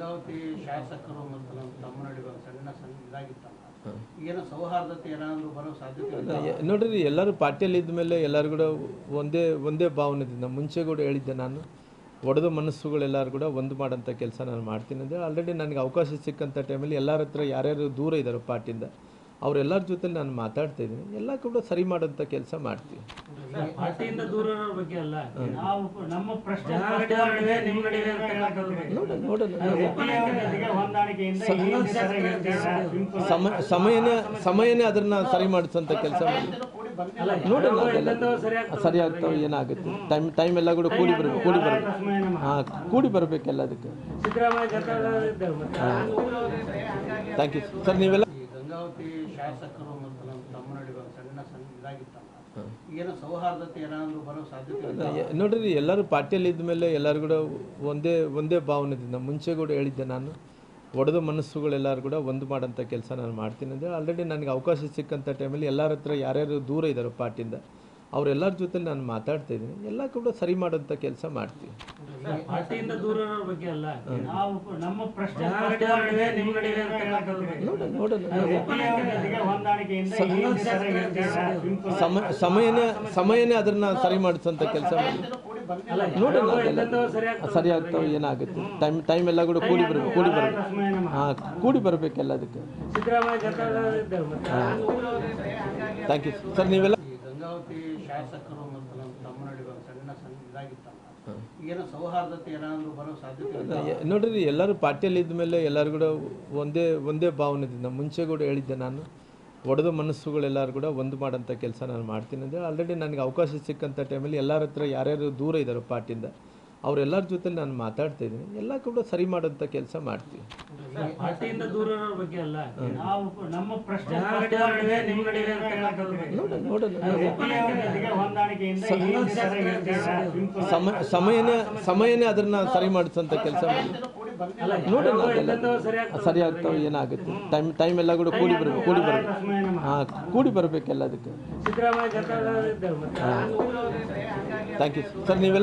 ಗಂಗಾವತಿ ಶಾಸಕರು ಮತ್ತು ನಮ್ಮ ತಮ್ಮ ನಡುವೆ ಒಂದು ಸಣ್ಣ ಇದಾಗಿತ್ತಲ್ಲ, ಏನೋ ಸೌಹಾರ್ದತೆ ಏನಾದರೂ ಬರೋ ಸಾಧ್ಯತೆ ಇದೆ? ನೋಡ್ರಿ, ಎಲ್ಲರೂ ಪಾರ್ಟಿಯಲ್ಲಿ ಇದ್ಮೇಲೆ ಎಲ್ಲರೂ ಕೂಡ ಒಂದೇ ಭಾವನೆದಿಂದ ಮುಂಚೆ ಕೂಡ ಹೇಳಿದ್ದೆ ನಾನು, ಒಡೆದ ಮನಸ್ಸುಗಳೆಲ್ಲರೂ ಕೂಡ ಒಂದು ಮಾಡೋಂಥ ಕೆಲಸ ನಾನು ಮಾಡ್ತೀನಿ ಅಂದರೆ ಆಲ್ರೆಡಿ ನನಗೆ ಅವಕಾಶ ಸಿಕ್ಕಂಥ ಟೈಮಲ್ಲಿ ಎಲ್ಲರ ಹತ್ರ ಯಾರ್ಯಾರು ದೂರ ಇದ್ದಾರೆ ಪಾರ್ಟಿಯಿಂದ ಅವರೆಲ್ಲರ ಜೊತೆಲಿ ನಾನು ಮಾತಾಡ್ತಾ ಇದ್ದೀನಿ, ಎಲ್ಲ ಕೂಡ ಸರಿ ಮಾಡೋಂಥ ಕೆಲಸ ಮಾಡ್ತೀವಿ. ಪಾರ್ಟಿಯಿಂದ ದೂರ ಇರೋರ ಬಗ್ಗೆ ಅಲ್ಲ, ನಾವು ನಮ್ಮ ಪ್ರಶ್ನೆ ಸಮಯನೇ ಅದನ್ನ ಸರಿ ಮಾಡಿಸೋಂಥ ಕೆಲಸ ಮಾಡಿ ನೋಡೋಣ, ಸರಿ ಆಗ್ತಾವೆ, ಏನಾಗುತ್ತೆ ಟೈಮ್ ಎಲ್ಲ ಕೂಡ ಕೂಡಿ ಬರಬೇಕು ಎಲ್ಲದಕ್ಕೆ. Thank you sir. ನೀವೆಲ್ಲ ಗಂಗಾವತಿ ಶಾಸಕರು ಮತ್ತು ನಮ್ಮ ತಮ್ಮ ನಡುವೆ ಒಂದು ಸಣ್ಣ ಇದಾಗಿತ್ತಲ್ಲ, ಏನೋ ಸೌಹಾರ್ದತೆ ಏನಾದರೂ ಬರೋ ಸಾಧ್ಯತೆ ಇದೆ? ನೋಡ್ರಿ, ಎಲ್ಲರೂ ಪಾರ್ಟಿಯಲ್ಲಿ ಇದ್ಮೇಲೆ ಎಲ್ಲರೂ ಕೂಡ ಒಂದೇ ಭಾವನೆದಿಂದ ಮುಂಚೆ ಕೂಡ ಹೇಳಿದ್ದೆ ನಾನು, ಒಡೆದ ಮನಸ್ಸುಗಳೆಲ್ಲರೂ ಕೂಡ ಒಂದು ಮಾಡೋಂಥ ಕೆಲಸ ನಾನು ಮಾಡ್ತೀನಿ ಅಂದರೆ ಆಲ್ರೆಡಿ ನನಗೆ ಅವಕಾಶ ಸಿಕ್ಕಂಥ ಟೈಮಲ್ಲಿ ಎಲ್ಲರ ಹತ್ರ ಯಾರ್ಯಾರು ದೂರ ಇದ್ದಾರೆ ಪಾರ್ಟಿಯಿಂದ ಅವರೆಲ್ಲರ ಜೊತೆಲಿ ನಾನು ಮಾತಾಡ್ತಾ ಇದ್ದೀನಿ, ಎಲ್ಲ ಕೂಡ ಸರಿ ಮಾಡೋಂಥ ಕೆಲಸ ಮಾಡ್ತೀವಿ. ಪಾರ್ಟಿಯಿಂದ ದೂರ ಇರೋರ ಬಗ್ಗೆ ಅಲ್ಲ, ನಾವು ನಮ್ಮ ಪ್ರಶ್ನೆ ಸಮಯನೇ ಅದನ್ನ ಸರಿ ಮಾಡಿಸೋಂಥ ಕೆಲಸ ಮಾಡಿ ನೋಡೋಣ, ಸರಿ ಆಗ್ತಾವೆ, ಏನಾಗುತ್ತೆ ಟೈಮ್ ಎಲ್ಲ ಕೂಡ ಕೂಡಿ ಬರಬೇಕು ಎಲ್ಲದಕ್ಕೆ. Thank you sir. ನೀವೆಲ್ಲ ಗಂಗಾವತಿ ಶಾಸಕರು ಮತ್ತು ನಮ್ಮ ತಮ್ಮ ನಡುವೆ ಒಂದು ಸಣ್ಣ ಇದಾಗಿತ್ತಲ್ಲ, ಏನೋ ಸೌಹಾರ್ದತೆ ಏನಾದರೂ ಬರೋ ಸಾಧ್ಯತೆ ಇದೆ? ನೋಡ್ರಿ, ಎಲ್ಲರೂ ಪಾರ್ಟಿಯಲ್ಲಿ ಇದ್ಮೇಲೆ ಎಲ್ಲರೂ ಕೂಡ ಒಂದೇ ಭಾವನೆದಿಂದ ಮುಂಚೆ ಕೂಡ ಹೇಳಿದ್ದೆ ನಾನು, ಒಡೆದ ಮನಸ್ಸುಗಳೆಲ್ಲರೂ ಕೂಡ ಒಂದು ಮಾಡೋಂಥ ಕೆಲಸ ನಾನು ಮಾಡ್ತೀನಿ ಅಂದರೆ ಆಲ್ರೆಡಿ ನನಗೆ ಅವಕಾಶ ಸಿಕ್ಕಂಥ ಟೈಮಲ್ಲಿ ಎಲ್ಲರ ಹತ್ರ ಯಾರ್ಯಾರು ದೂರ ಇದ್ದಾರೆ ಪಾರ್ಟಿಯಿಂದ ಅವರೆಲ್ಲರ ಜೊತೆಲಿ ನಾನು ಮಾತಾಡ್ತಾ ಇದ್ದೀನಿ, ಎಲ್ಲ ಕೂಡ ಸರಿ ಮಾಡೋಂಥ ಕೆಲಸ ಮಾಡ್ತೀವಿ. ಪಾರ್ಟಿಯಿಂದ ದೂರ ಇರೋರ ಬಗ್ಗೆ ಅಲ್ಲ, ನಾವು ನಮ್ಮ ಪ್ರಶ್ನೆ ಸಮಯನೇ ಅದನ್ನ ಸರಿ ಮಾಡಿಸೋಂಥ ಕೆಲಸ ಮಾಡಿ ನೋಡೋಣ, ಸರಿ ಆಗ್ತಾವೆ, ಏನಾಗುತ್ತೆ ಟೈಮ್ ಎಲ್ಲ ಕೂಡ ಕೂಡಿ ಬರಬೇಕು ಎಲ್ಲದಕ್ಕೆ. Thank you sir. ನೀವೆಲ್ಲ